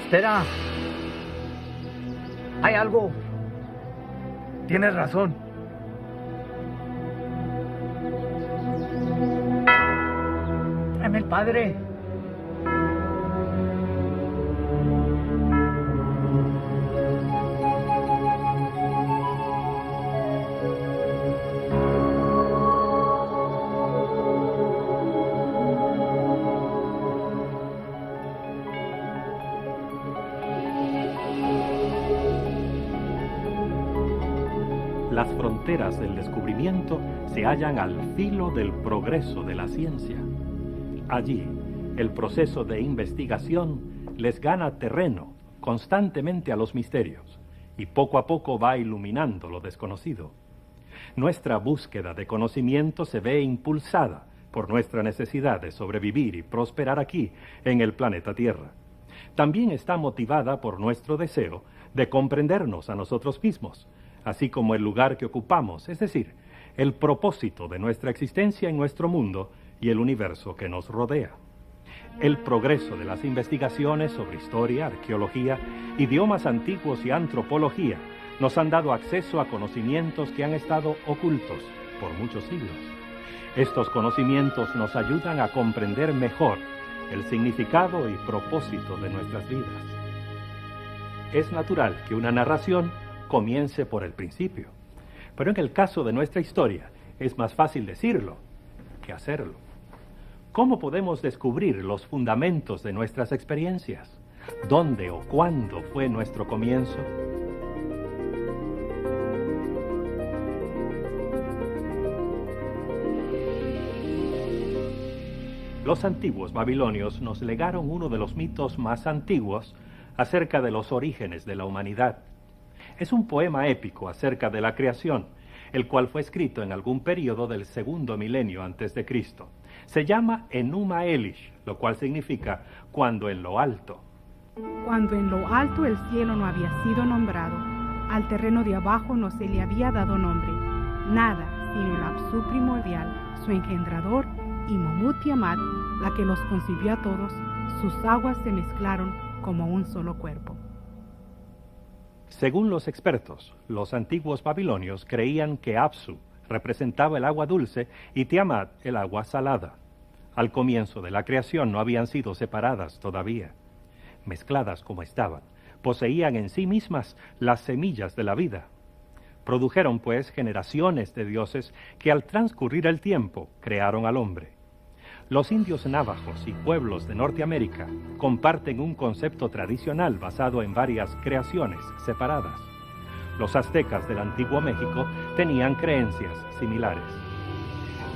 Espera. Hay algo. Tienes razón. Tráeme el padre. Las fronteras del descubrimiento se hallan al filo del progreso de la ciencia. Allí, el proceso de investigación les gana terreno constantemente a los misterios y poco a poco va iluminando lo desconocido. Nuestra búsqueda de conocimiento se ve impulsada por nuestra necesidad de sobrevivir y prosperar aquí, en el planeta Tierra. También está motivada por nuestro deseo de comprendernos a nosotros mismos, así como el lugar que ocupamos, es decir, el propósito de nuestra existencia en nuestro mundo y el universo que nos rodea. El progreso de las investigaciones sobre historia, arqueología, idiomas antiguos y antropología nos han dado acceso a conocimientos que han estado ocultos por muchos siglos. Estos conocimientos nos ayudan a comprender mejor el significado y propósito de nuestras vidas. Es natural que una narración comience por el principio, pero en el caso de nuestra historia es más fácil decirlo que hacerlo. ¿Cómo podemos descubrir los fundamentos de nuestras experiencias? ¿Dónde o cuándo fue nuestro comienzo? Los antiguos babilonios nos legaron uno de los mitos más antiguos acerca de los orígenes de la humanidad. Es un poema épico acerca de la creación, el cual fue escrito en algún período del segundo milenio antes de Cristo. Se llama Enuma Elish, lo cual significa cuando en lo alto. Cuando en lo alto el cielo no había sido nombrado, al terreno de abajo no se le había dado nombre, nada sino el Apsu primordial, su engendrador, y Momut Tiamat, la que los concibió a todos, sus aguas se mezclaron como un solo cuerpo. Según los expertos, los antiguos babilonios creían que Apsu representaba el agua dulce y Tiamat el agua salada. Al comienzo de la creación no habían sido separadas todavía. Mezcladas como estaban, poseían en sí mismas las semillas de la vida. Produjeron pues generaciones de dioses que al transcurrir el tiempo crearon al hombre. Los indios navajos y pueblos de Norteamérica comparten un concepto tradicional basado en varias creaciones separadas. Los aztecas del antiguo México tenían creencias similares.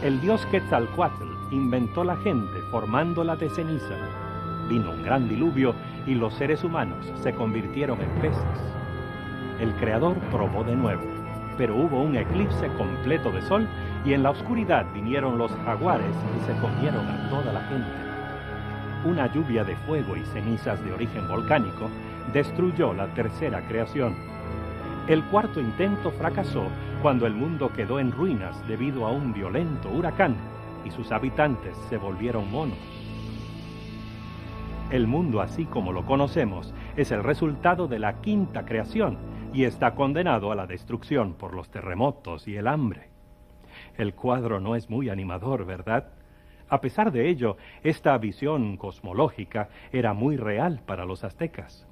El dios Quetzalcóatl inventó la gente formándola de ceniza. Vino un gran diluvio y los seres humanos se convirtieron en peces. El creador probó de nuevo, pero hubo un eclipse completo de sol y en la oscuridad vinieron los jaguares y se comieron a toda la gente. Una lluvia de fuego y cenizas de origen volcánico destruyó la tercera creación. El cuarto intento fracasó cuando el mundo quedó en ruinas debido a un violento huracán y sus habitantes se volvieron monos. El mundo, así como lo conocemos, es el resultado de la quinta creación y está condenado a la destrucción por los terremotos y el hambre. El cuadro no es muy animador, ¿verdad? A pesar de ello, esta visión cosmológica era muy real para los aztecas.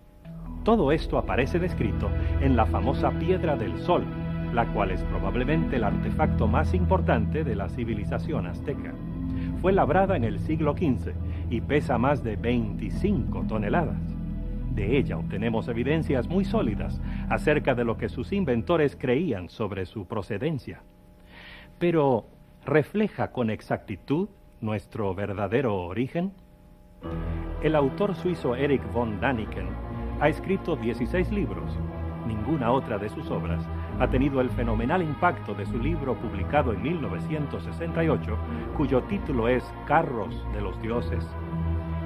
Todo esto aparece descrito en la famosa Piedra del Sol, la cual es probablemente el artefacto más importante de la civilización azteca. Fue labrada en el siglo XV y pesa más de 25 toneladas. De ella obtenemos evidencias muy sólidas acerca de lo que sus inventores creían sobre su procedencia. Pero, ¿refleja con exactitud nuestro verdadero origen? El autor suizo Erich von Däniken ha escrito 16 libros. Ninguna otra de sus obras ha tenido el fenomenal impacto de su libro publicado en 1968, cuyo título es Carros de los Dioses.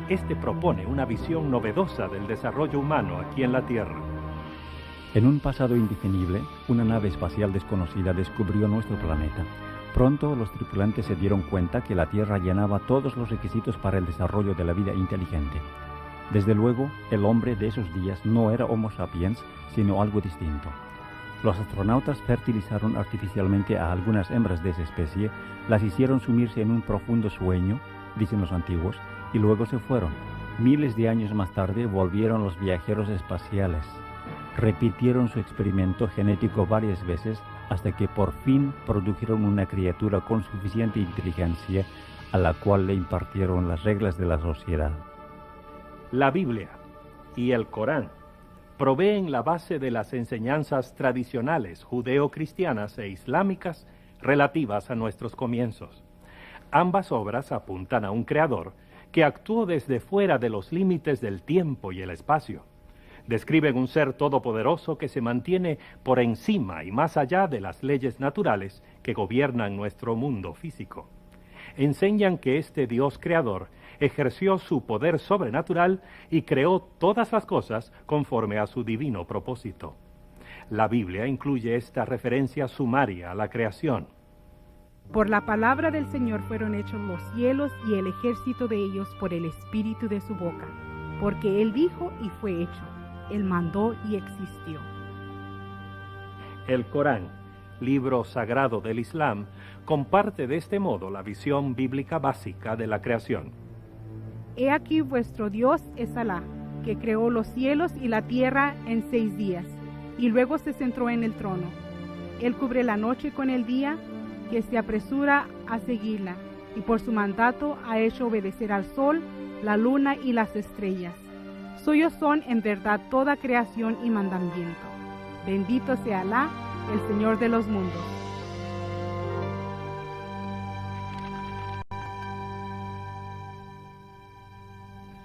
Este propone una visión novedosa del desarrollo humano aquí en la Tierra. En un pasado indefinible, una nave espacial desconocida descubrió nuestro planeta. Pronto los tripulantes se dieron cuenta que la Tierra llenaba todos los requisitos para el desarrollo de la vida inteligente. Desde luego, el hombre de esos días no era Homo sapiens, sino algo distinto. Los astronautas fertilizaron artificialmente a algunas hembras de esa especie, las hicieron sumirse en un profundo sueño, dicen los antiguos, y luego se fueron. Miles de años más tarde volvieron los viajeros espaciales. Repitieron su experimento genético varias veces hasta que por fin produjeron una criatura con suficiente inteligencia a la cual le impartieron las reglas de la sociedad. La Biblia y el Corán proveen la base de las enseñanzas tradicionales judeo-cristianas e islámicas relativas a nuestros comienzos. Ambas obras apuntan a un creador que actuó desde fuera de los límites del tiempo y el espacio. Describen un ser todopoderoso que se mantiene por encima y más allá de las leyes naturales que gobiernan nuestro mundo físico. Enseñan que este Dios creador ejerció su poder sobrenatural y creó todas las cosas conforme a su divino propósito. La Biblia incluye esta referencia sumaria a la creación. Por la palabra del Señor fueron hechos los cielos y el ejército de ellos por el espíritu de su boca. Porque Él dijo y fue hecho. Él mandó y existió. El Corán, libro sagrado del Islam, comparte de este modo la visión bíblica básica de la creación. He aquí vuestro Dios es Alá, que creó los cielos y la tierra en 6 días, y luego se sentó en el trono. Él cubre la noche con el día, que se apresura a seguirla, y por su mandato ha hecho obedecer al sol, la luna y las estrellas. Suyos son en verdad toda creación y mandamiento. Bendito sea Alá, el Señor de los mundos.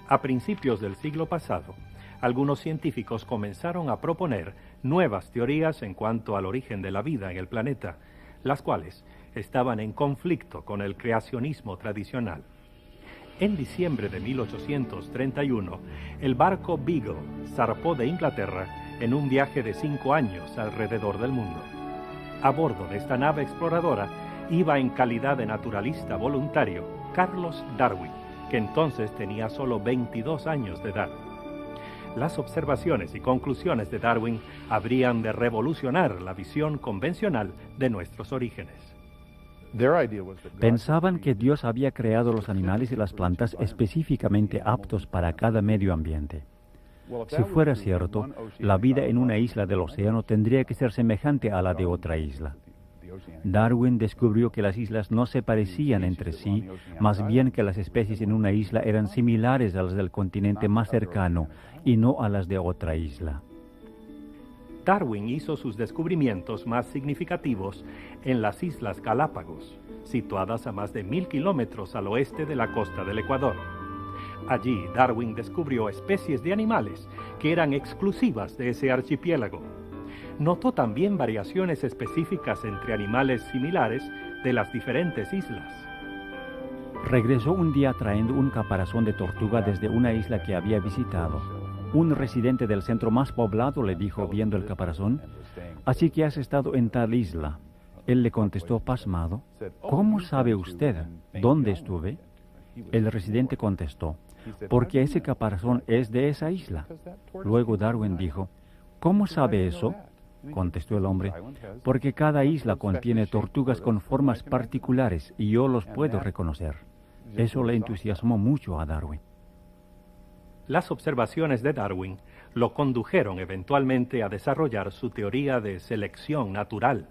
A principios del siglo pasado, algunos científicos comenzaron a proponer nuevas teorías en cuanto al origen de la vida en el planeta, las cuales estaban en conflicto con el creacionismo tradicional. En diciembre de 1831, el barco Beagle zarpó de Inglaterra en un viaje de 5 años alrededor del mundo. A bordo de esta nave exploradora iba en calidad de naturalista voluntario Carlos Darwin, que entonces tenía solo 22 años de edad. Las observaciones y conclusiones de Darwin habrían de revolucionar la visión convencional de nuestros orígenes. Pensaban que Dios había creado los animales y las plantas específicamente aptos para cada medio ambiente. Si fuera cierto, la vida en una isla del océano tendría que ser semejante a la de otra isla. Darwin descubrió que las islas no se parecían entre sí, más bien que las especies en una isla eran similares a las del continente más cercano y no a las de otra isla. Darwin hizo sus descubrimientos más significativos en las Islas Galápagos, situadas a más de 1000 kilómetros al oeste de la costa del Ecuador. Allí, Darwin descubrió especies de animales que eran exclusivas de ese archipiélago. Notó también variaciones específicas entre animales similares de las diferentes islas. Regresó un día trayendo un caparazón de tortuga desde una isla que había visitado. Un residente del centro más poblado le dijo, viendo el caparazón: «Así que has estado en tal isla». Él le contestó pasmado: «¿Cómo sabe usted dónde estuve?». El residente contestó: «Porque ese caparazón es de esa isla». Luego Darwin dijo: «¿Cómo sabe eso?». Contestó el hombre: «Porque cada isla contiene tortugas con formas particulares y yo los puedo reconocer». Eso le entusiasmó mucho a Darwin. Las observaciones de Darwin lo condujeron eventualmente a desarrollar su teoría de selección natural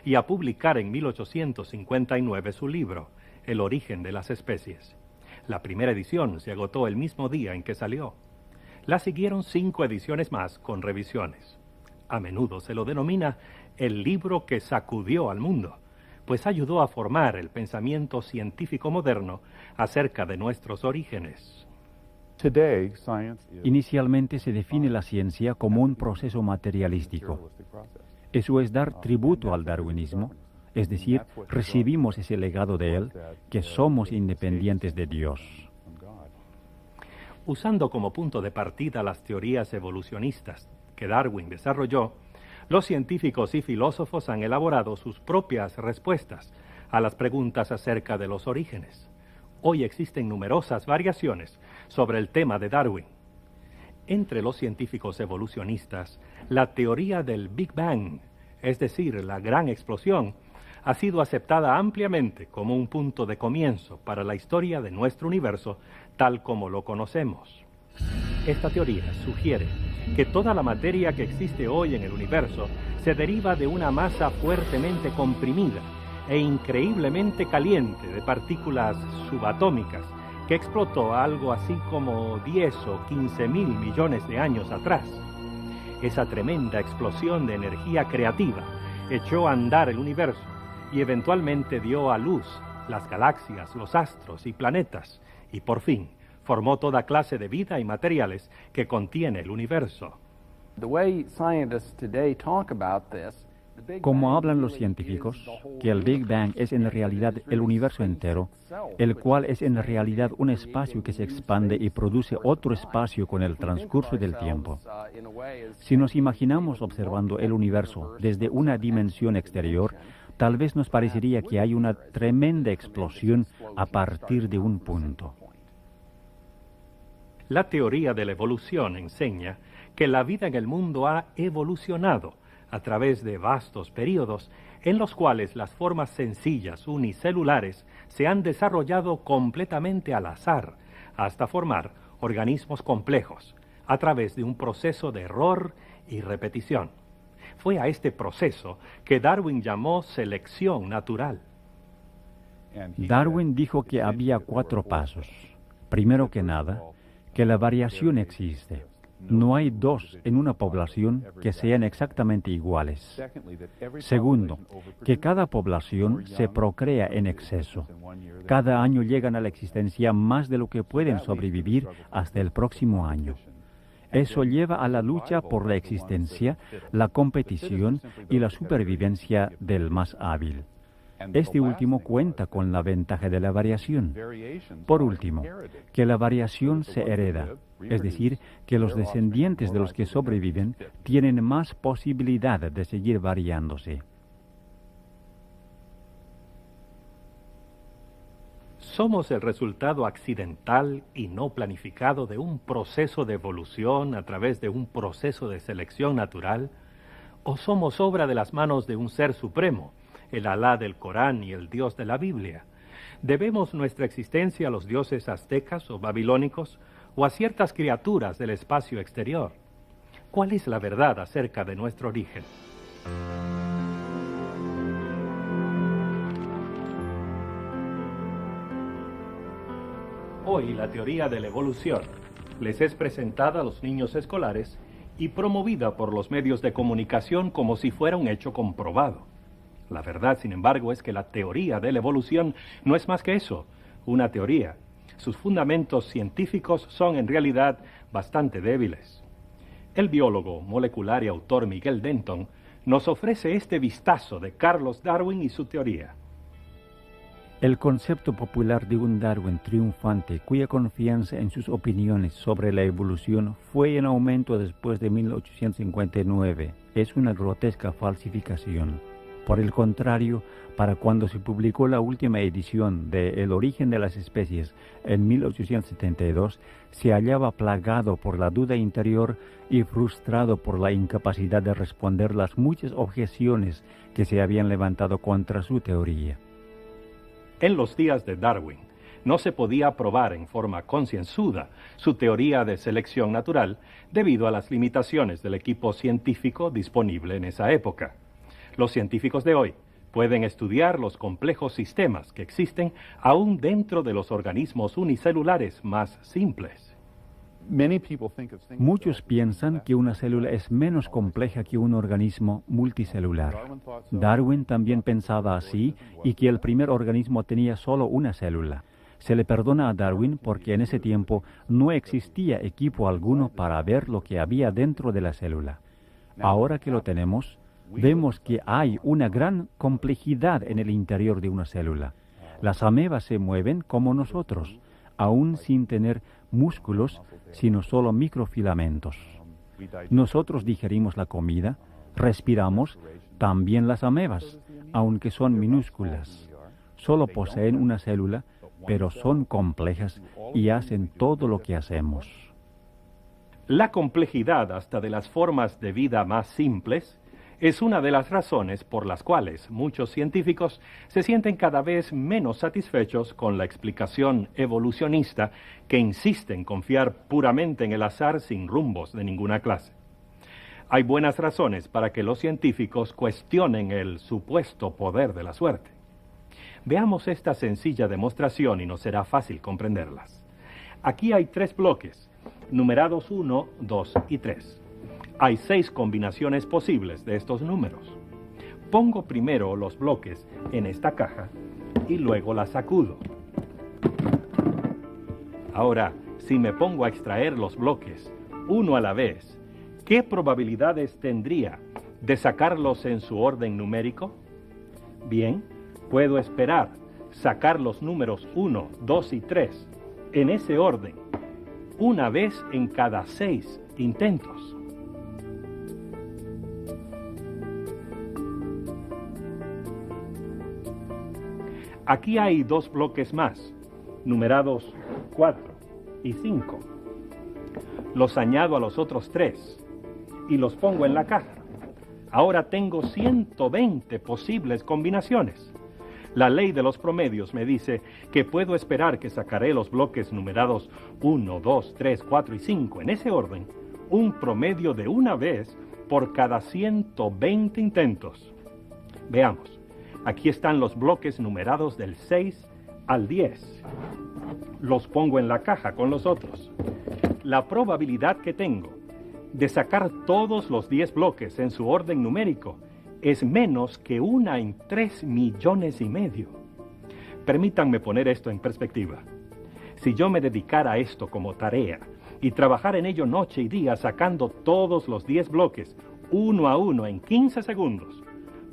y a publicar en 1859 su libro, El origen de las especies. La primera edición se agotó el mismo día en que salió. La siguieron 5 ediciones más con revisiones. A menudo se lo denomina el libro que sacudió al mundo, pues ayudó a formar el pensamiento científico moderno acerca de nuestros orígenes. Inicialmente se define la ciencia como un proceso materialístico. Eso es dar tributo al darwinismo, es decir, recibimos ese legado de él, que somos independientes de Dios. Usando como punto de partida las teorías evolucionistas que Darwin desarrolló, los científicos y filósofos han elaborado sus propias respuestas a las preguntas acerca de los orígenes. Hoy existen numerosas variaciones sobre el tema de Darwin. Entre los científicos evolucionistas, la teoría del Big Bang, es decir, la gran explosión, ha sido aceptada ampliamente como un punto de comienzo para la historia de nuestro universo tal como lo conocemos. Esta teoría sugiere que toda la materia que existe hoy en el universo se deriva de una masa fuertemente comprimida e increíblemente caliente de partículas subatómicas que explotó algo así como 10 o 15 mil millones de años atrás. Esa tremenda explosión de energía creativa echó a andar el universo y eventualmente dio a luz las galaxias, los astros y planetas, y por fin formó toda clase de vida y materiales que contiene el universo. Como hablan los científicos, que el Big Bang es en realidad el universo entero, el cual es en realidad un espacio que se expande y produce otro espacio con el transcurso del tiempo. Si nos imaginamos observando el universo desde una dimensión exterior, tal vez nos parecería que hay una tremenda explosión a partir de un punto. La teoría de la evolución enseña que la vida en el mundo ha evolucionado a través de vastos períodos en los cuales las formas sencillas unicelulares se han desarrollado completamente al azar hasta formar organismos complejos a través de un proceso de error y repetición. Fue a este proceso que Darwin llamó selección natural. Darwin dijo que había 4 pasos. Primero que nada, que la variación existe. No hay 2 en una población que sean exactamente iguales. Segundo, que cada población se procrea en exceso. Cada año llegan a la existencia más de lo que pueden sobrevivir hasta el próximo año. Eso lleva a la lucha por la existencia, la competición y la supervivencia del más hábil. Este último cuenta con la ventaja de la variación. Por último, que la variación se hereda, es decir, que los descendientes de los que sobreviven tienen más posibilidad de seguir variándose. ¿Somos el resultado accidental y no planificado de un proceso de evolución a través de un proceso de selección natural? ¿O somos obra de las manos de un ser supremo, el Alá del Corán y el Dios de la Biblia? ¿Debemos nuestra existencia a los dioses aztecas o babilónicos o a ciertas criaturas del espacio exterior? ¿Cuál es la verdad acerca de nuestro origen? Hoy la teoría de la evolución les es presentada a los niños escolares y promovida por los medios de comunicación como si fuera un hecho comprobado. La verdad, sin embargo, es que la teoría de la evolución no es más que eso, una teoría. Sus fundamentos científicos son en realidad bastante débiles. El biólogo molecular y autor Miguel Denton nos ofrece este vistazo de Carlos Darwin y su teoría. El concepto popular de un Darwin triunfante, cuya confianza en sus opiniones sobre la evolución fue en aumento después de 1859, es una grotesca falsificación. Por el contrario, para cuando se publicó la última edición de El origen de las especies en 1872, se hallaba plagado por la duda interior y frustrado por la incapacidad de responder las muchas objeciones que se habían levantado contra su teoría. En los días de Darwin, no se podía probar en forma concienzuda su teoría de selección natural debido a las limitaciones del equipo científico disponible en esa época. Los científicos de hoy pueden estudiar los complejos sistemas que existen aún dentro de los organismos unicelulares más simples. Muchos piensan que una célula es menos compleja que un organismo multicelular. Darwin también pensaba así y que el primer organismo tenía solo una célula. Se le perdona a Darwin porque en ese tiempo no existía equipo alguno para ver lo que había dentro de la célula. Ahora que lo tenemos, vemos que hay una gran complejidad en el interior de una célula. Las amebas se mueven como nosotros, aún sin tener músculos, sino solo microfilamentos. Nosotros digerimos la comida, respiramos, también las amebas, aunque son minúsculas. Solo poseen una célula, pero son complejas y hacen todo lo que hacemos. La complejidad hasta de las formas de vida más simples es una de las razones por las cuales muchos científicos se sienten cada vez menos satisfechos con la explicación evolucionista que insiste en confiar puramente en el azar sin rumbos de ninguna clase. Hay buenas razones para que los científicos cuestionen el supuesto poder de la suerte. Veamos esta sencilla demostración y nos será fácil comprenderlas. Aquí hay 3 bloques, numerados 1, 2 y 3. Hay 6 combinaciones posibles de estos números. Pongo primero los bloques en esta caja y luego la sacudo. Ahora, si me pongo a extraer los bloques uno a la vez, ¿qué probabilidades tendría de sacarlos en su orden numérico? Bien, puedo esperar sacar los números 1, 2 y 3 en ese orden, una vez en cada 6 intentos. Aquí hay 2 bloques más, numerados 4 y 5. Los añado a los otros 3 y los pongo en la caja. Ahora tengo 120 posibles combinaciones. La ley de los promedios me dice que puedo esperar que sacaré los bloques numerados 1, 2, 3, 4 y 5 en ese orden, un promedio de una vez por cada 120 intentos. Veamos. Aquí están los bloques numerados del 6 al 10. Los pongo en la caja con los otros. La probabilidad que tengo de sacar todos los 10 bloques en su orden numérico es menos que 1 en 3,5 millones. Permítanme poner esto en perspectiva. Si yo me dedicara a esto como tarea y trabajara en ello noche y día sacando todos los 10 bloques uno a uno en 15 segundos,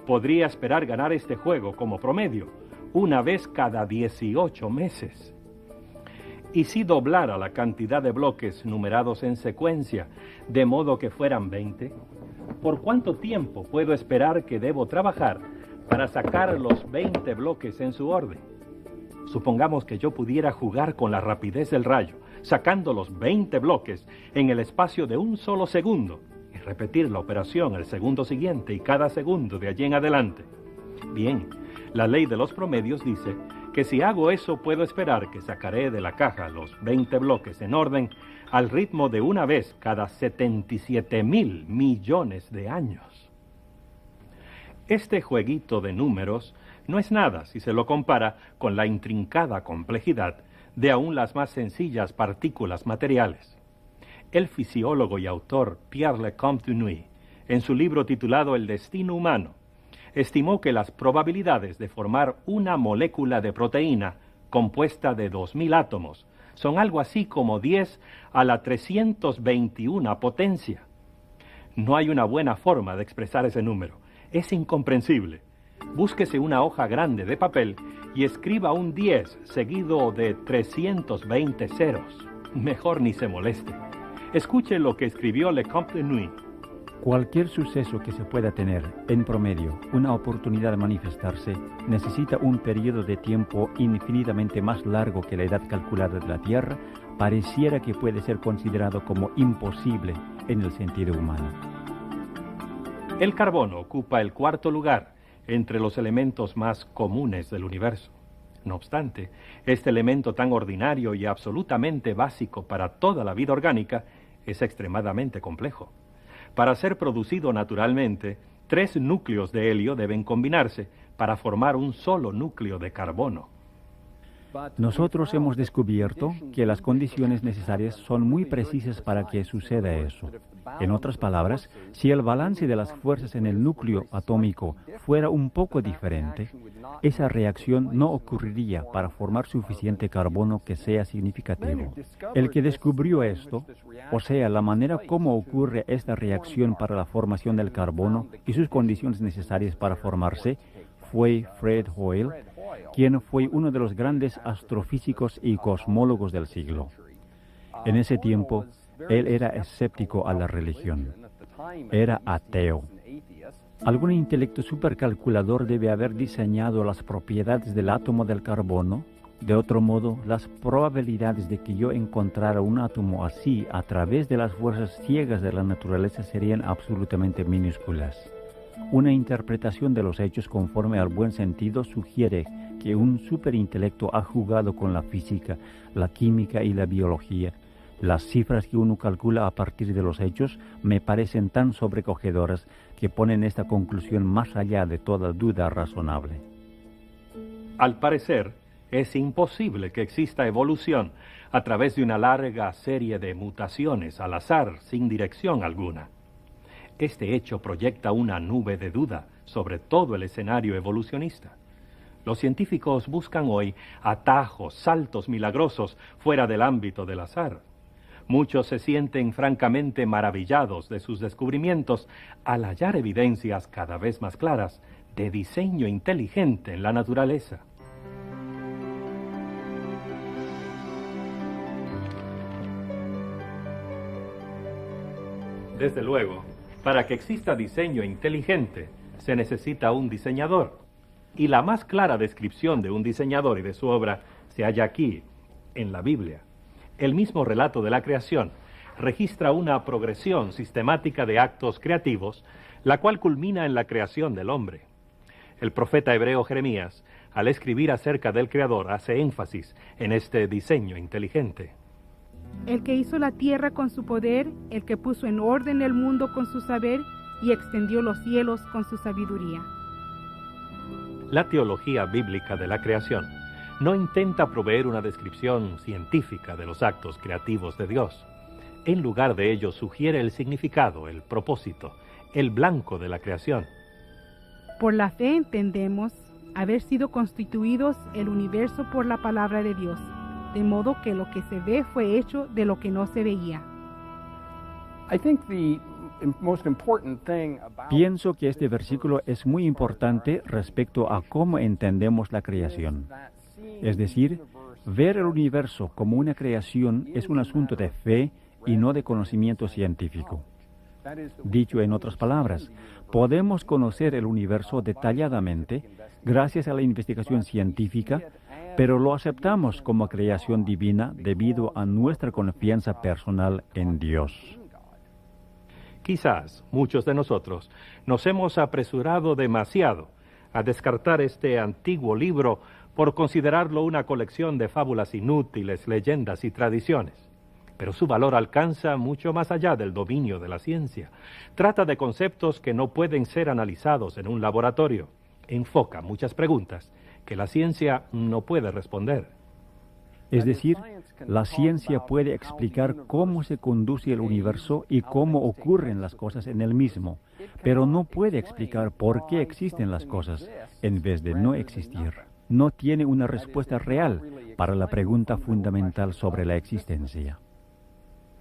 podría esperar ganar este juego como promedio una vez cada 18 meses. Y si doblara la cantidad de bloques numerados en secuencia de modo que fueran 20, ¿por cuánto tiempo puedo esperar que debo trabajar para sacar los 20 bloques en su orden? Supongamos que yo pudiera jugar con la rapidez del rayo, sacando los 20 bloques en el espacio de un solo segundo, y repetir la operación el segundo siguiente y cada segundo de allí en adelante. Bien, la ley de los promedios dice que si hago eso puedo esperar que sacaré de la caja los 20 bloques en orden al ritmo de una vez cada 77,000 millones de años. Este jueguito de números no es nada si se lo compara con la intrincada complejidad de aún las más sencillas partículas materiales. El fisiólogo y autor Pierre Lecomte-Dunois, en su libro titulado El destino humano, estimó que las probabilidades de formar una molécula de proteína compuesta de 2,000 átomos son algo así como 10 a la 321 potencia. No hay una buena forma de expresar ese número. Es incomprensible. Búsquese una hoja grande de papel y escriba un 10 seguido de 320 ceros. Mejor ni se moleste. Escuche lo que escribió Lecomte-Dunois. Cualquier suceso que se pueda tener, en promedio, una oportunidad de manifestarse, necesita un periodo de tiempo infinitamente más largo que la edad calculada de la Tierra, pareciera que puede ser considerado como imposible en el sentido humano. El carbono ocupa el 4º lugar entre los elementos más comunes del universo. No obstante, este elemento tan ordinario y absolutamente básico para toda la vida orgánica es extremadamente complejo. Para ser producido naturalmente, 3 núcleos de helio deben combinarse para formar un solo núcleo de carbono. Nosotros hemos descubierto que las condiciones necesarias son muy precisas para que suceda eso. En otras palabras, si el balance de las fuerzas en el núcleo atómico fuera un poco diferente, esa reacción no ocurriría para formar suficiente carbono que sea significativo. El que descubrió esto, o sea, la manera como ocurre esta reacción para la formación del carbono y sus condiciones necesarias para formarse, fue Fred Hoyle, quien fue uno de los grandes astrofísicos y cosmólogos del siglo. En ese tiempo, él era escéptico a la religión. Era ateo. Algún intelecto supercalculador debe haber diseñado las propiedades del átomo del carbono, De otro modo, las probabilidades de que yo encontrara un átomo así a través de las fuerzas ciegas de la naturaleza serían absolutamente minúsculas. Una interpretación de los hechos conforme al buen sentido sugiere que un superintelecto ha jugado con la física, la química y la biología. Las cifras que uno calcula a partir de los hechos me parecen tan sobrecogedoras que ponen esta conclusión más allá de toda duda razonable. Al parecer, es imposible que exista evolución a través de una larga serie de mutaciones al azar sin dirección alguna. Este hecho proyecta una nube de duda sobre todo el escenario evolucionista. Los científicos buscan hoy atajos, saltos milagrosos fuera del ámbito del azar. Muchos se sienten francamente maravillados de sus descubrimientos al hallar evidencias cada vez más claras de diseño inteligente en la naturaleza. Desde luego, para que exista diseño inteligente, se necesita un diseñador. Y la más clara descripción de un diseñador y de su obra se halla aquí, en la Biblia. El mismo relato de la creación registra una progresión sistemática de actos creativos, la cual culmina en la creación del hombre. El profeta hebreo Jeremías, al escribir acerca del Creador, hace énfasis en este diseño inteligente. El que hizo la tierra con su poder, el que puso en orden el mundo con su saber y extendió los cielos con su sabiduría. La teología bíblica de la creación no intenta proveer una descripción científica de los actos creativos de Dios. En lugar de ello sugiere el significado, el propósito, el blanco de la creación. Por la fe entendemos haber sido constituidos el universo por la palabra de Dios, de modo que lo que se ve fue hecho de lo que no se veía. Pienso que este versículo es muy importante respecto a cómo entendemos la creación. Es decir, ver el universo como una creación es un asunto de fe y no de conocimiento científico. Dicho en otras palabras, podemos conocer el universo detalladamente gracias a la investigación científica, pero lo aceptamos como creación divina debido a nuestra confianza personal en Dios. Quizás muchos de nosotros nos hemos apresurado demasiado a descartar este antiguo libro por considerarlo una colección de fábulas inútiles, leyendas y tradiciones. Pero su valor alcanza mucho más allá del dominio de la ciencia. Trata de conceptos que no pueden ser analizados en un laboratorio. Enfoca muchas preguntas que la ciencia no puede responder. Es decir, la ciencia puede explicar cómo se conduce el universo y cómo ocurren las cosas en él mismo, pero no puede explicar por qué existen las cosas en vez de no existir. No tiene una respuesta real para la pregunta fundamental sobre la existencia.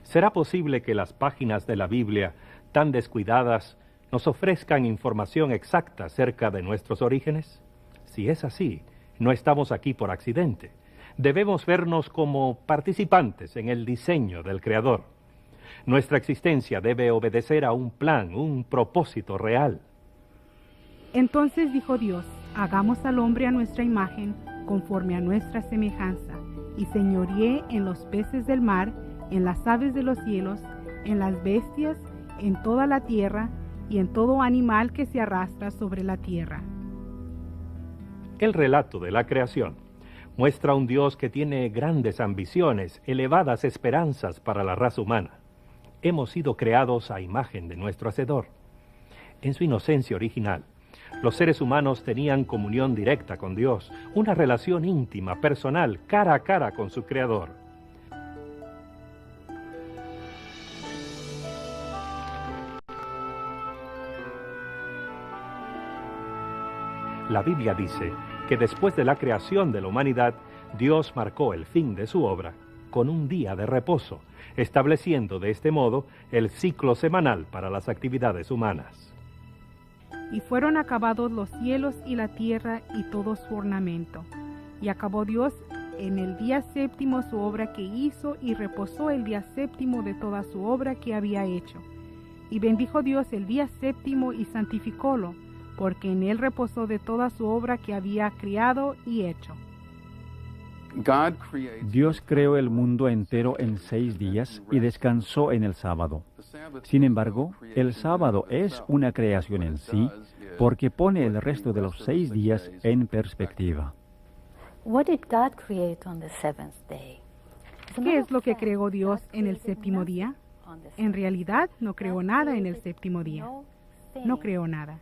¿Será posible que las páginas de la Biblia, tan descuidadas, nos ofrezcan información exacta acerca de nuestros orígenes? Si es así, no estamos aquí por accidente. Debemos vernos como participantes en el diseño del Creador. Nuestra existencia debe obedecer a un plan, un propósito real. Entonces dijo Dios: hagamos al hombre a nuestra imagen, conforme a nuestra semejanza, y señoreé en los peces del mar, en las aves de los cielos, en las bestias, en toda la tierra, y en todo animal que se arrastra sobre la tierra. El relato de la creación muestra a un Dios que tiene grandes ambiciones, elevadas esperanzas para la raza humana. Hemos sido creados a imagen de nuestro Hacedor. En su inocencia original, los seres humanos tenían comunión directa con Dios, una relación íntima, personal, cara a cara con su Creador. La Biblia dice que después de la creación de la humanidad, Dios marcó el fin de su obra con un día de reposo, estableciendo de este modo el ciclo semanal para las actividades humanas. Y fueron acabados los cielos y la tierra y todo su ornamento. Y acabó Dios en el día séptimo su obra que hizo, y reposó el día séptimo de toda su obra que había hecho. Y bendijo Dios el día séptimo y santificólo, porque en él reposó de toda su obra que había criado y hecho. Dios creó el mundo entero en 6 días y descansó en el sábado. Sin embargo, el sábado es una creación en sí porque pone el resto de los 6 días en perspectiva. ¿Qué es lo que creó Dios en el séptimo día? En realidad, no creó nada en el séptimo día. No creó nada.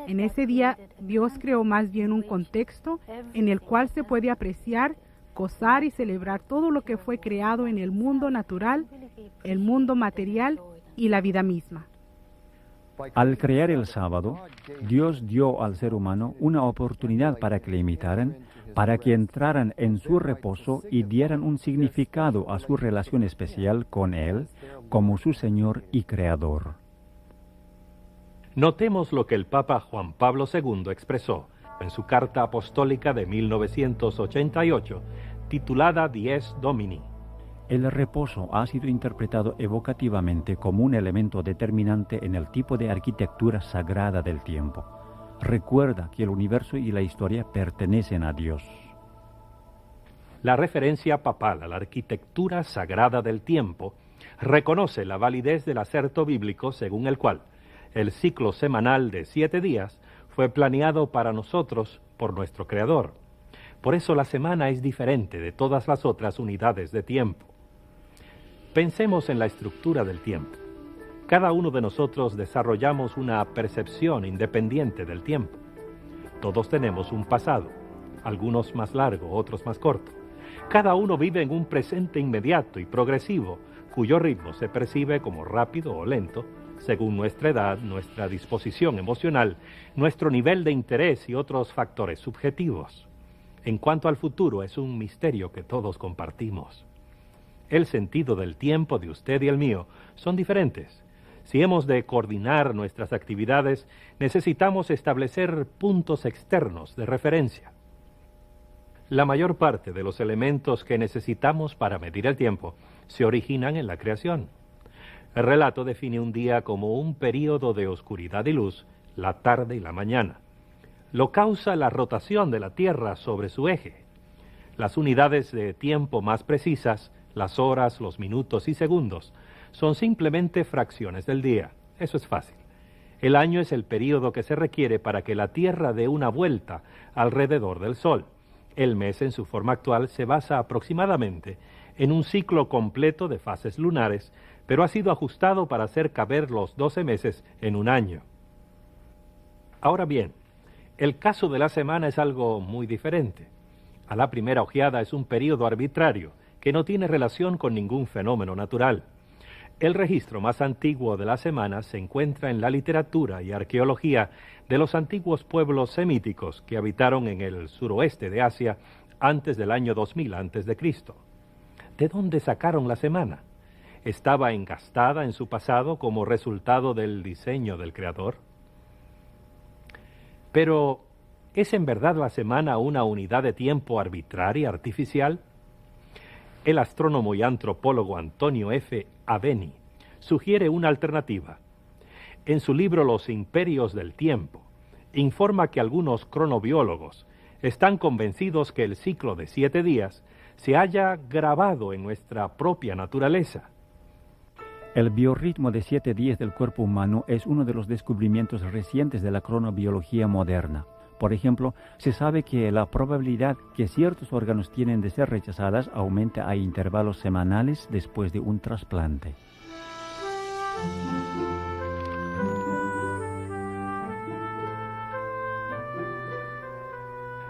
En ese día, Dios creó más bien un contexto en el cual se puede apreciar, gozar y celebrar todo lo que fue creado en el mundo natural, el mundo material y la vida misma. Al crear el sábado, Dios dio al ser humano una oportunidad para que le imitaran, para que entraran en su reposo y dieran un significado a su relación especial con Él como su Señor y Creador. Notemos lo que el Papa Juan Pablo II expresó en su carta apostólica de 1988, titulada Dies Domini. El reposo ha sido interpretado evocativamente como un elemento determinante en el tipo de arquitectura sagrada del tiempo. Recuerda que el universo y la historia pertenecen a Dios. La referencia papal a la arquitectura sagrada del tiempo reconoce la validez del acerto bíblico según el cual el ciclo semanal de 7 días fue planeado para nosotros por nuestro Creador. Por eso la semana es diferente de todas las otras unidades de tiempo. Pensemos en la estructura del tiempo. Cada uno de nosotros desarrollamos una percepción independiente del tiempo. Todos tenemos un pasado, algunos más largo, otros más corto. Cada uno vive en un presente inmediato y progresivo, cuyo ritmo se percibe como rápido o lento, según nuestra edad, nuestra disposición emocional, nuestro nivel de interés y otros factores subjetivos. En cuanto al futuro, es un misterio que todos compartimos. El sentido del tiempo de usted y el mío son diferentes. Si hemos de coordinar nuestras actividades, necesitamos establecer puntos externos de referencia. La mayor parte de los elementos que necesitamos para medir el tiempo se originan en la creación. El relato define un día como un período de oscuridad y luz, la tarde y la mañana. Lo causa la rotación de la Tierra sobre su eje. Las unidades de tiempo más precisas, las horas, los minutos y segundos, son simplemente fracciones del día. Eso es fácil. El año es el período que se requiere para que la Tierra dé una vuelta alrededor del Sol. El mes en su forma actual se basa aproximadamente en un ciclo completo de fases lunares, pero ha sido ajustado para hacer caber los 12 meses en un año. Ahora bien, el caso de la semana es algo muy diferente. A la primera ojeada es un período arbitrario que no tiene relación con ningún fenómeno natural. El registro más antiguo de la semana se encuentra en la literatura y arqueología de los antiguos pueblos semíticos que habitaron en el suroeste de Asia antes del año 2000 a.C. ¿De dónde sacaron la semana? ¿Estaba engastada en su pasado como resultado del diseño del Creador? Pero, ¿es en verdad la semana una unidad de tiempo arbitraria, artificial? El astrónomo y antropólogo Antonio F. Aveni sugiere una alternativa. En su libro Los imperios del tiempo, informa que algunos cronobiólogos están convencidos que el ciclo de 7 días se haya grabado en nuestra propia naturaleza. El biorritmo de 7 días del cuerpo humano es uno de los descubrimientos recientes de la cronobiología moderna. Por ejemplo, se sabe que la probabilidad que ciertos órganos tienen de ser rechazadas aumenta a intervalos semanales después de un trasplante.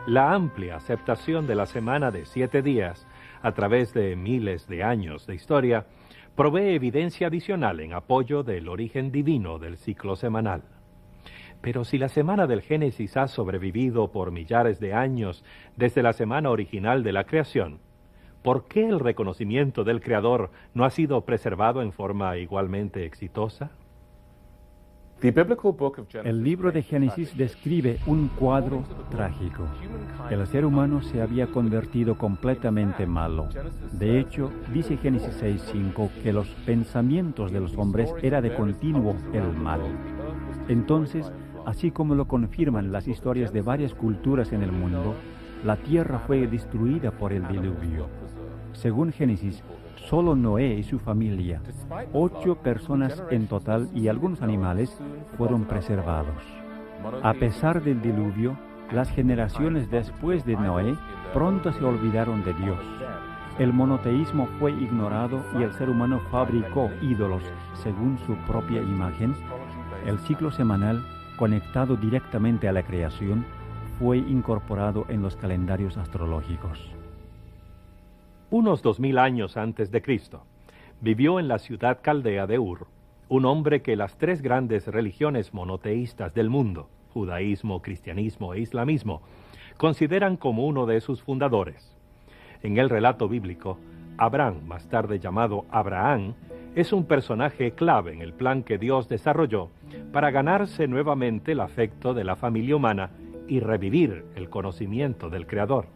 La amplia aceptación de la semana de 7 días a través de miles de años de historia provee evidencia adicional en apoyo del origen divino del ciclo semanal. Pero si la semana del Génesis ha sobrevivido por millares de años desde la semana original de la creación, ¿por qué el reconocimiento del Creador no ha sido preservado en forma igualmente exitosa? El libro de Génesis describe un cuadro trágico. El ser humano se había convertido completamente malo. De hecho, dice Génesis 6:5 que los pensamientos de los hombres era de continuo el mal. Entonces, así como lo confirman las historias de varias culturas en el mundo, la tierra fue destruida por el diluvio. Según Génesis, solo Noé y su familia, 8 personas en total y algunos animales, fueron preservados. A pesar del diluvio, las generaciones después de Noé pronto se olvidaron de Dios. El monoteísmo fue ignorado y el ser humano fabricó ídolos según su propia imagen. El ciclo semanal, conectado directamente a la creación, fue incorporado en los calendarios astrológicos. Unos 2000 años antes de Cristo, vivió en la ciudad caldea de Ur un hombre que las 3 grandes religiones monoteístas del mundo, judaísmo, cristianismo e islamismo, consideran como uno de sus fundadores. En el relato bíblico, Abraham, más tarde llamado Abraham, es un personaje clave en el plan que Dios desarrolló para ganarse nuevamente el afecto de la familia humana y revivir el conocimiento del Creador.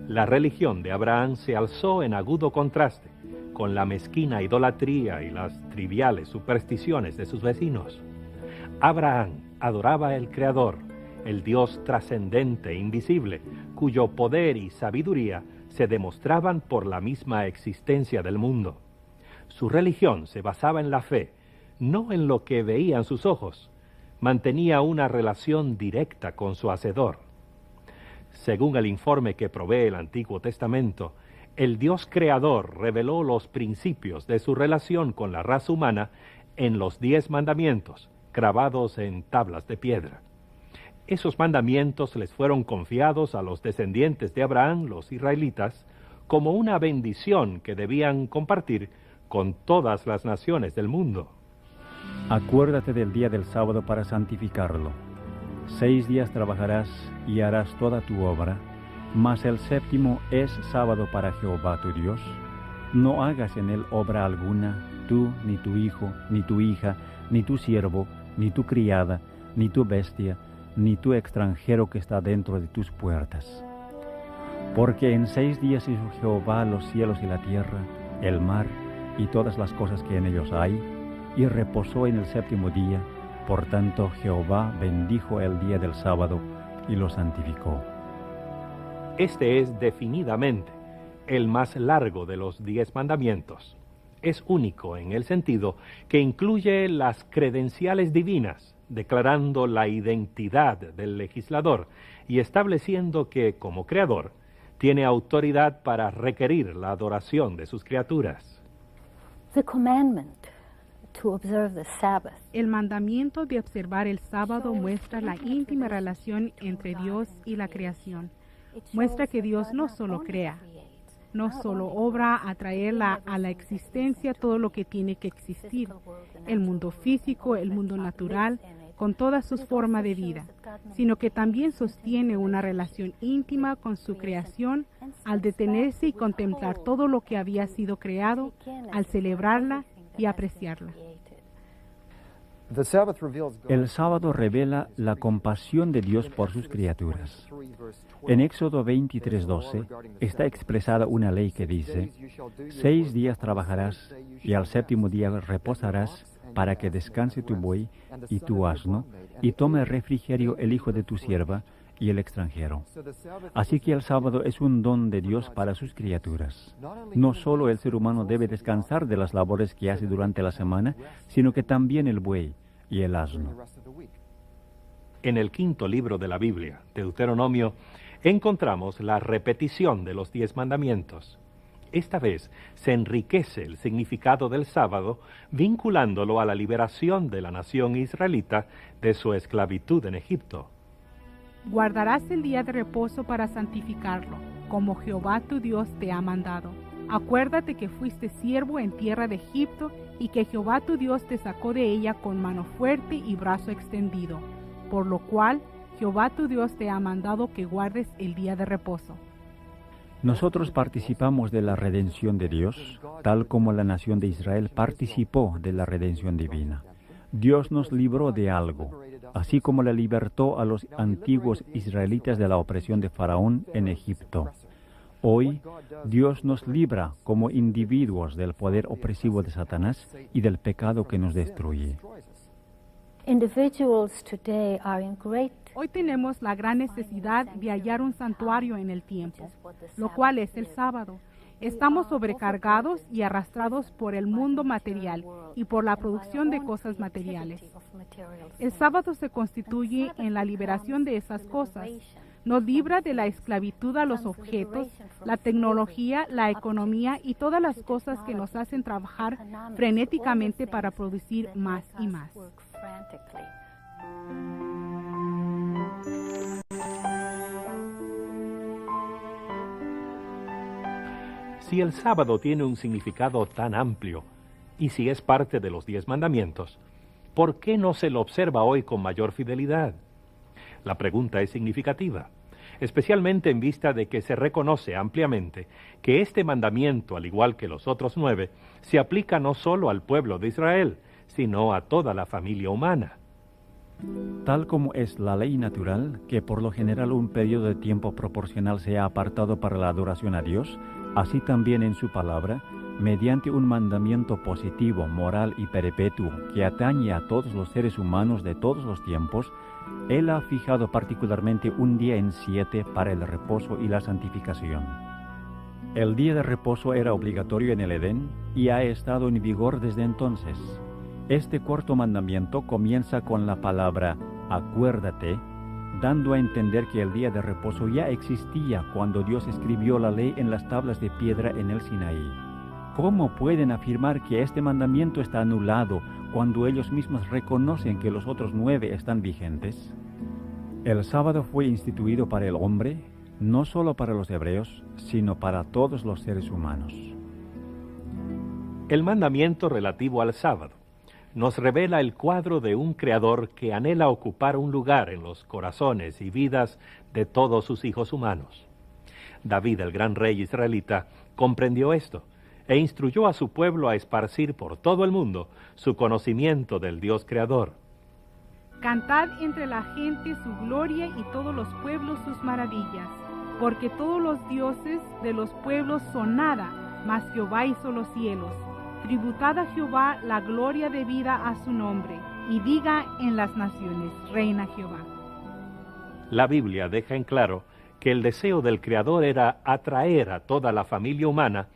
La religión de Abraham se alzó en agudo contraste con la mezquina idolatría y las triviales supersticiones de sus vecinos. Abraham adoraba al Creador, el Dios trascendente e invisible, cuyo poder y sabiduría se demostraban por la misma existencia del mundo. Su religión se basaba en la fe, no en lo que veían sus ojos. Mantenía una relación directa con su Hacedor. Según el informe que provee el Antiguo Testamento, el Dios creador reveló los principios de su relación con la raza humana en los 10 mandamientos, grabados en tablas de piedra. Esos mandamientos les fueron confiados a los descendientes de Abraham, los israelitas, como una bendición que debían compartir con todas las naciones del mundo. Acuérdate del día del sábado para santificarlo. 6 días trabajarás y harás toda tu obra, mas el 7º es sábado para Jehová tu Dios. No hagas en él obra alguna, tú, ni tu hijo, ni tu hija, ni tu siervo, ni tu criada, ni tu bestia, ni tu extranjero que está dentro de tus puertas. Porque en 6 días hizo Jehová los cielos y la tierra, el mar y todas las cosas que en ellos hay, y reposó en el 7º día. Por tanto, Jehová bendijo el día del sábado y lo santificó. Este es definidamente el más largo de los 10 mandamientos. Es único en el sentido que incluye las credenciales divinas, declarando la identidad del legislador y estableciendo que, como creador, tiene autoridad para requerir la adoración de sus criaturas. El mandamiento de observar el sábado muestra la íntima relación entre Dios y la creación. Muestra que Dios no solo crea, no solo obra a traerla a la existencia todo lo que tiene que existir, el mundo físico, el mundo natural, con todas sus formas de vida, sino que también sostiene una relación íntima con su creación al detenerse y contemplar todo lo que había sido creado, al celebrarla y apreciarla. El sábado revela la compasión de Dios por sus criaturas. En Éxodo 23:12 está expresada una ley que dice: 6 días trabajarás y al 7º día reposarás para que descanse tu buey y tu asno, y tome refrigerio el hijo de tu sierva y el extranjero. Así que el sábado es un don de Dios para sus criaturas. No solo el ser humano debe descansar de las labores que hace durante la semana, sino que también el buey y el asno. En el 5º libro de la Biblia, Deuteronomio, encontramos la repetición de los 10 mandamientos. Esta vez se enriquece el significado del sábado, vinculándolo a la liberación de la nación israelita de su esclavitud en Egipto. Guardarás el día de reposo para santificarlo, como Jehová tu Dios te ha mandado. Acuérdate que fuiste siervo en tierra de Egipto y que Jehová tu Dios te sacó de ella con mano fuerte y brazo extendido, por lo cual Jehová tu Dios te ha mandado que guardes el día de reposo. Nosotros participamos de la redención de Dios, tal como la nación de Israel participó de la redención divina. Dios nos libró de algo, así como le libertó a los antiguos israelitas de la opresión de Faraón en Egipto. Hoy, Dios nos libra como individuos del poder opresivo de Satanás y del pecado que nos destruye. Individuals today are in great Hoy tenemos la gran necesidad de hallar un santuario en el tiempo, lo cual es el sábado. Estamos sobrecargados y arrastrados por el mundo material y por la producción de cosas materiales. El sábado se constituye en la liberación de esas cosas. Nos libra de la esclavitud a los objetos, la tecnología, la economía y todas las cosas que nos hacen trabajar frenéticamente para producir más y más. Si el sábado tiene un significado tan amplio, y si es parte de los 10 mandamientos, ¿por qué no se lo observa hoy con mayor fidelidad? La pregunta es significativa, especialmente en vista de que se reconoce ampliamente que este mandamiento, al igual que los otros 9, se aplica no solo al pueblo de Israel, sino a toda la familia humana. Tal como es la ley natural, que por lo general un periodo de tiempo proporcional sea apartado para la adoración a Dios, así también en su palabra, mediante un mandamiento positivo, moral y perpetuo que atañe a todos los seres humanos de todos los tiempos, Él ha fijado particularmente un día en 7 para el reposo y la santificación. El día de reposo era obligatorio en el Edén y ha estado en vigor desde entonces. Este cuarto mandamiento comienza con la palabra acuérdate, dando a entender que el día de reposo ya existía cuando Dios escribió la ley en las tablas de piedra en el Sinaí. ¿Cómo pueden afirmar que este mandamiento está anulado cuando ellos mismos reconocen que los otros 9 están vigentes? El sábado fue instituido para el hombre, no solo para los hebreos, sino para todos los seres humanos. El mandamiento relativo al sábado nos revela el cuadro de un creador que anhela ocupar un lugar en los corazones y vidas de todos sus hijos humanos. David, el gran rey israelita, comprendió esto e instruyó a su pueblo a esparcir por todo el mundo su conocimiento del Dios creador. Cantad entre la gente su gloria y todos los pueblos sus maravillas, porque todos los dioses de los pueblos son nada, mas Jehová hizo los cielos. Tributad a Jehová la gloria debida a su nombre, y diga en las naciones, reina Jehová. La Biblia deja en claro que el deseo del Creador era atraer a toda la familia humana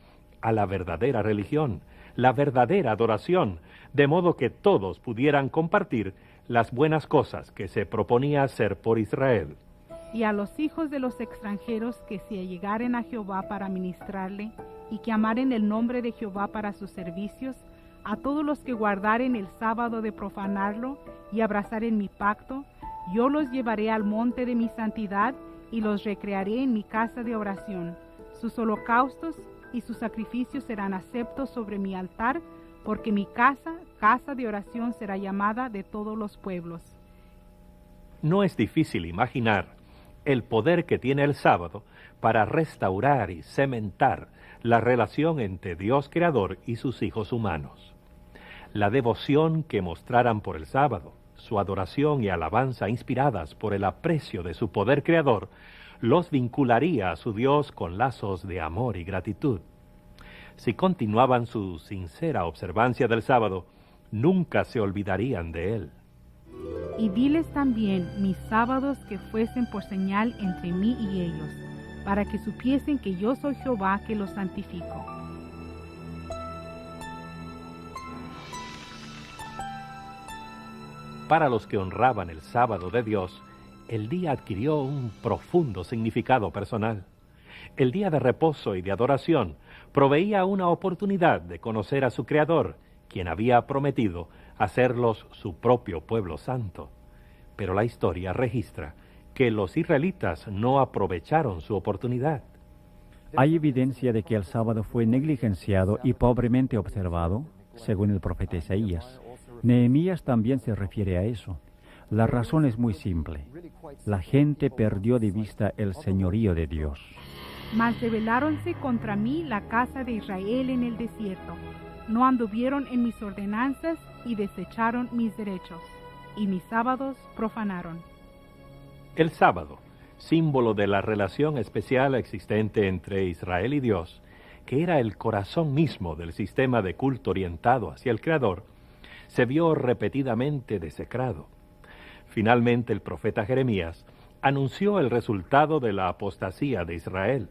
a la verdadera religión, la verdadera adoración, de modo que todos pudieran compartir las buenas cosas que se proponía hacer por Israel. Y a los hijos de los extranjeros que se allegaren a Jehová para ministrarle, y que amaren el nombre de Jehová para sus servicios, a todos los que guardaren el sábado de profanarlo y abrazaren mi pacto, yo los llevaré al monte de mi santidad y los recrearé en mi casa de oración. Sus holocaustos y sus sacrificios serán aceptos sobre mi altar, porque mi casa de oración será llamada de todos los pueblos. No es difícil imaginar el poder que tiene el sábado para restaurar y cementar la relación entre Dios Creador y sus hijos humanos. La devoción que mostraran por el sábado, su adoración y alabanza inspiradas por el aprecio de su poder creador, los vincularía a su Dios con lazos de amor y gratitud. Si continuaban su sincera observancia del sábado, nunca se olvidarían de él. Y diles también mis sábados que fuesen por señal entre mí y ellos, para que supiesen que yo soy Jehová que los santifico. Para los que honraban el sábado de Dios, el día adquirió un profundo significado personal. El día de reposo y de adoración proveía una oportunidad de conocer a su Creador, quien había prometido hacerlos su propio pueblo santo. Pero la historia registra que los israelitas no aprovecharon su oportunidad. Hay evidencia de que el sábado fue negligenciado y pobremente observado, según el profeta Isaías. Nehemías también se refiere a eso. La razón es muy simple. La gente perdió de vista el señorío de Dios. Mas rebeláronse contra mí la casa de Israel en el desierto. No anduvieron en mis ordenanzas y desecharon mis derechos, y mis sábados profanaron. El sábado, símbolo de la relación especial existente entre Israel y Dios, que era el corazón mismo del sistema de culto orientado hacia el Creador, se vio repetidamente desecrado. Finalmente el profeta Jeremías anunció el resultado de la apostasía de Israel.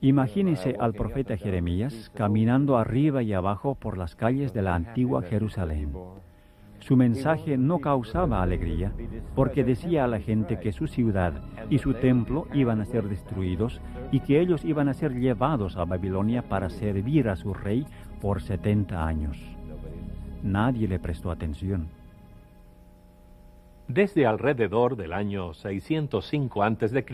Imagínese al profeta Jeremías caminando arriba y abajo por las calles de la antigua Jerusalén. Su mensaje no causaba alegría, porque decía a la gente que su ciudad y su templo iban a ser destruidos y que ellos iban a ser llevados a Babilonia para servir a su rey por 70 años. Nadie le prestó atención. Desde alrededor del año 605 a.C.,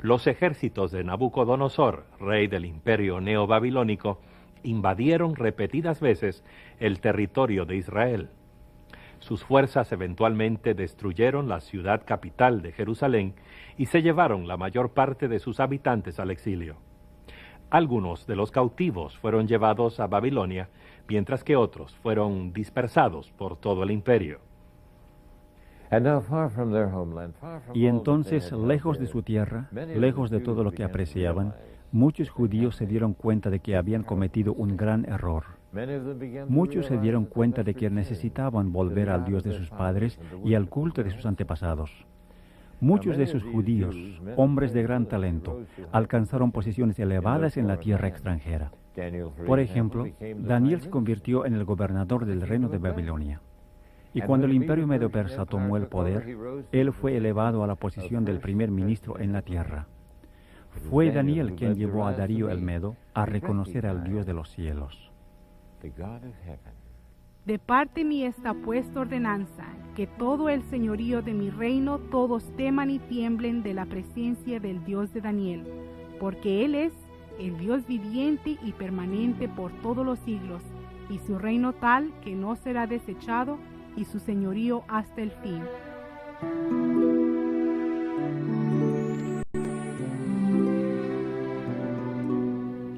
los ejércitos de Nabucodonosor, rey del imperio neobabilónico, invadieron repetidas veces el territorio de Israel. Sus fuerzas eventualmente destruyeron la ciudad capital de Jerusalén y se llevaron la mayor parte de sus habitantes al exilio. Algunos de los cautivos fueron llevados a Babilonia, mientras que otros fueron dispersados por todo el imperio. Y entonces, lejos de su tierra, lejos de todo lo que apreciaban, muchos judíos se dieron cuenta de que habían cometido un gran error. Muchos se dieron cuenta de que necesitaban volver al Dios de sus padres y al culto de sus antepasados. Muchos de esos judíos, hombres de gran talento, alcanzaron posiciones elevadas en la tierra extranjera. Por ejemplo, Daniel se convirtió en el gobernador del reino de Babilonia. Y cuando el imperio medo-persa tomó el poder, él fue elevado a la posición del primer ministro en la tierra. Fue Daniel quien llevó a Darío el Medo a reconocer al Dios de los cielos. De parte mía está puesta ordenanza, que todo el señorío de mi reino todos teman y tiemblen de la presencia del Dios de Daniel, porque Él es el Dios viviente y permanente por todos los siglos, y su reino tal que no será desechado, y su señorío hasta el fin.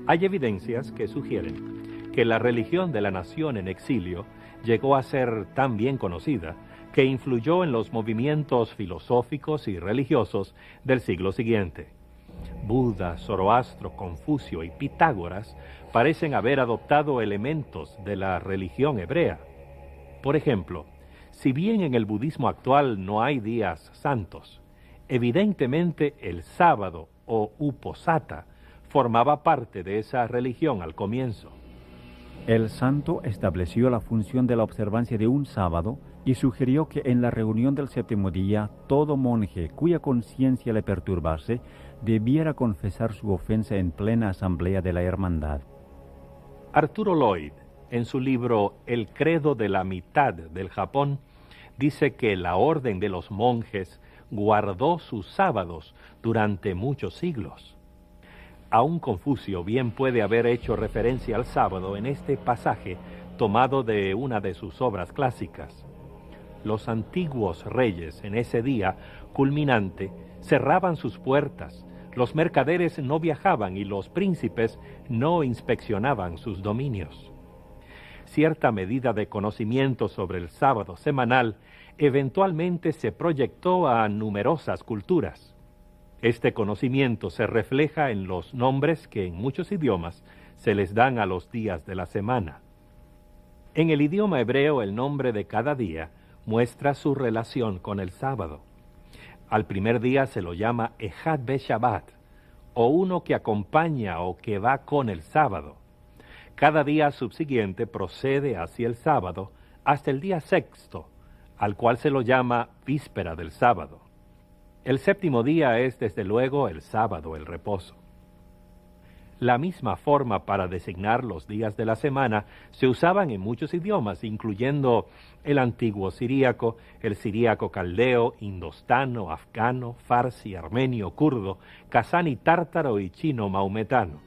Hay evidencias que sugieren que la religión de la nación en exilio llegó a ser tan bien conocida que influyó en los movimientos filosóficos y religiosos del siglo siguiente. Buda, Zoroastro, Confucio y Pitágoras parecen haber adoptado elementos de la religión hebrea. Por ejemplo, si bien en el budismo actual no hay días santos, evidentemente el sábado o uposatha formaba parte de esa religión al comienzo. El santo estableció la función de la observancia de un sábado y sugirió que en la reunión del séptimo día todo monje cuya conciencia le perturbase debiera confesar su ofensa en plena asamblea de la hermandad. Arturo Lloyd, en su libro El credo de la mitad del Japón, dice que la orden de los monjes guardó sus sábados durante muchos siglos. Aún Confucio bien puede haber hecho referencia al sábado en este pasaje tomado de una de sus obras clásicas. Los antiguos reyes en ese día culminante cerraban sus puertas, los mercaderes no viajaban y los príncipes no inspeccionaban sus dominios. Cierta medida de conocimiento sobre el sábado semanal eventualmente se proyectó a numerosas culturas. Este conocimiento se refleja en los nombres que en muchos idiomas se les dan a los días de la semana. En el idioma hebreo, el nombre de cada día muestra su relación con el sábado. Al primer día se lo llama Echad Be-Shabbat, o uno que acompaña o que va con el sábado. Cada día subsiguiente procede hacia el sábado hasta el día sexto, al cual se lo llama víspera del sábado. El séptimo día es desde luego el sábado, el reposo. La misma forma para designar los días de la semana se usaban en muchos idiomas, incluyendo el antiguo siríaco, el siríaco caldeo, indostano, afgano, farsi, armenio, kurdo, kazani tártaro y chino maometano.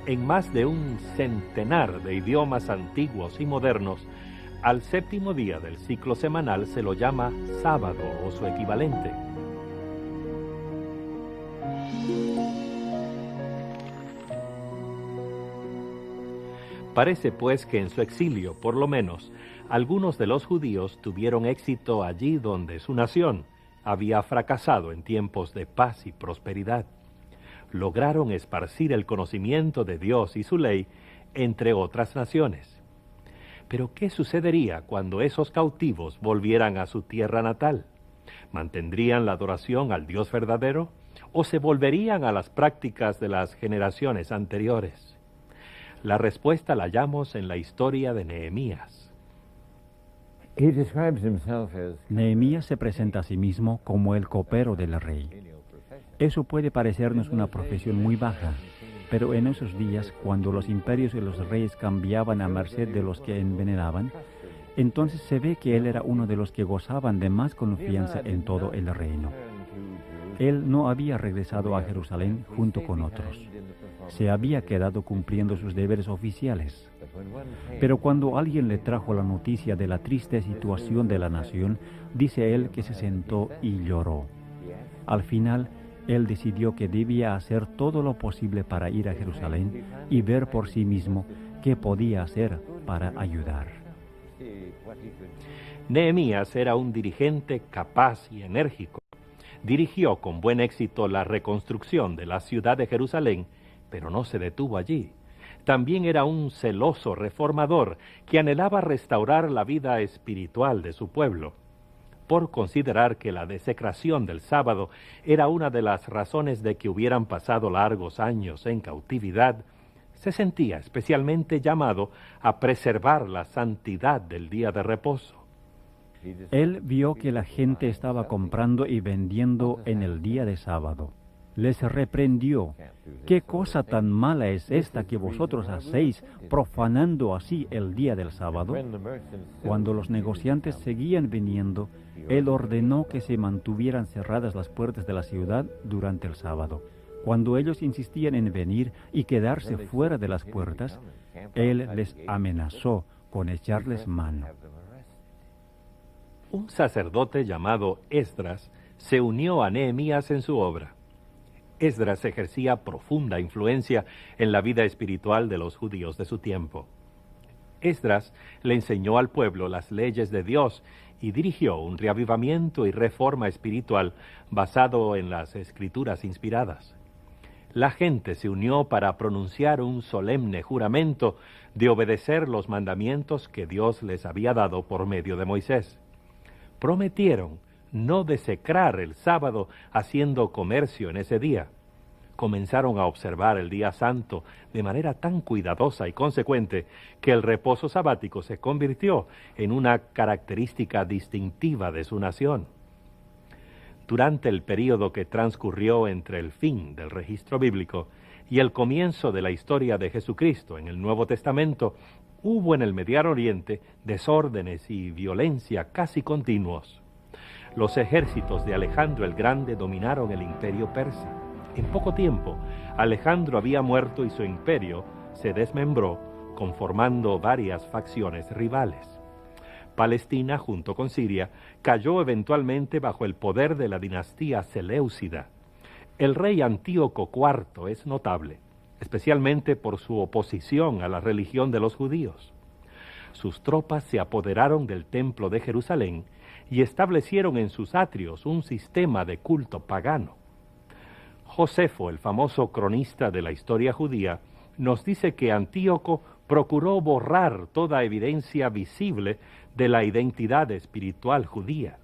En más de un centenar de idiomas antiguos y modernos, al séptimo día del ciclo semanal se lo llama sábado o su equivalente. Parece pues que en su exilio, por lo menos, algunos de los judíos tuvieron éxito allí donde su nación había fracasado en tiempos de paz y prosperidad. Lograron esparcir el conocimiento de Dios y su ley entre otras naciones, Pero ¿qué sucedería cuando esos cautivos volvieran a su tierra natal? ¿Mantendrían la adoración al Dios verdadero o se volverían a las prácticas de las generaciones anteriores? La respuesta la hallamos en la historia de Nehemías. Nehemías se presenta a sí mismo como el copero del rey. Eso puede parecernos una profesión muy baja, pero en esos días, cuando los imperios y los reyes cambiaban a merced de los que envenenaban, entonces se ve que él era uno de los que gozaban de más confianza en todo el reino. Él no había regresado a Jerusalén junto con otros. Se había quedado cumpliendo sus deberes oficiales. Pero cuando alguien le trajo la noticia de la triste situación de la nación, dice él que se sentó y lloró. Al final, él decidió que debía hacer todo lo posible para ir a Jerusalén y ver por sí mismo qué podía hacer para ayudar. Nehemías era un dirigente capaz y enérgico. Dirigió con buen éxito la reconstrucción de la ciudad de Jerusalén, pero no se detuvo allí. También era un celoso reformador que anhelaba restaurar la vida espiritual de su pueblo. Por considerar que la desecración del sábado era una de las razones de que hubieran pasado largos años en cautividad, se sentía especialmente llamado a preservar la santidad del día de reposo. Él vio que la gente estaba comprando y vendiendo en el día de sábado. Les reprendió: ¿qué cosa tan mala es esta que vosotros hacéis, profanando así el día del sábado? Cuando los negociantes seguían viniendo, él ordenó que se mantuvieran cerradas las puertas de la ciudad durante el sábado. Cuando ellos insistían en venir y quedarse fuera de las puertas, él les amenazó con echarles mano. Un sacerdote llamado Esdras se unió a Nehemías en su obra. Esdras ejercía profunda influencia en la vida espiritual de los judíos de su tiempo. Esdras le enseñó al pueblo las leyes de Dios y dirigió un reavivamiento y reforma espiritual basado en las escrituras inspiradas. La gente se unió para pronunciar un solemne juramento de obedecer los mandamientos que Dios les había dado por medio de Moisés. Prometieron no desecrar el sábado haciendo comercio en ese día. Comenzaron a observar el día santo de manera tan cuidadosa y consecuente que el reposo sabático se convirtió en una característica distintiva de su nación. Durante el período que transcurrió entre el fin del registro bíblico y el comienzo de la historia de Jesucristo en el Nuevo Testamento, hubo en el Medio Oriente desórdenes y violencia casi continuos. Los ejércitos de Alejandro el Grande dominaron el imperio persa. En poco tiempo, Alejandro había muerto y su imperio se desmembró, conformando varias facciones rivales. Palestina, junto con Siria, cayó eventualmente bajo el poder de la dinastía Seleucida. El rey Antíoco IV es notable, especialmente por su oposición a la religión de los judíos. Sus tropas se apoderaron del templo de Jerusalén y establecieron en sus atrios un sistema de culto pagano. Josefo, el famoso cronista de la historia judía, nos dice que Antíoco procuró borrar toda evidencia visible de la identidad espiritual judía.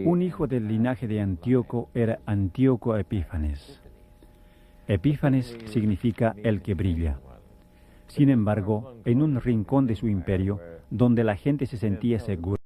Un hijo del linaje de Antíoco era Antíoco Epífanes. Epífanes significa el que brilla. Sin embargo, en un rincón de su imperio, donde la gente se sentía segura,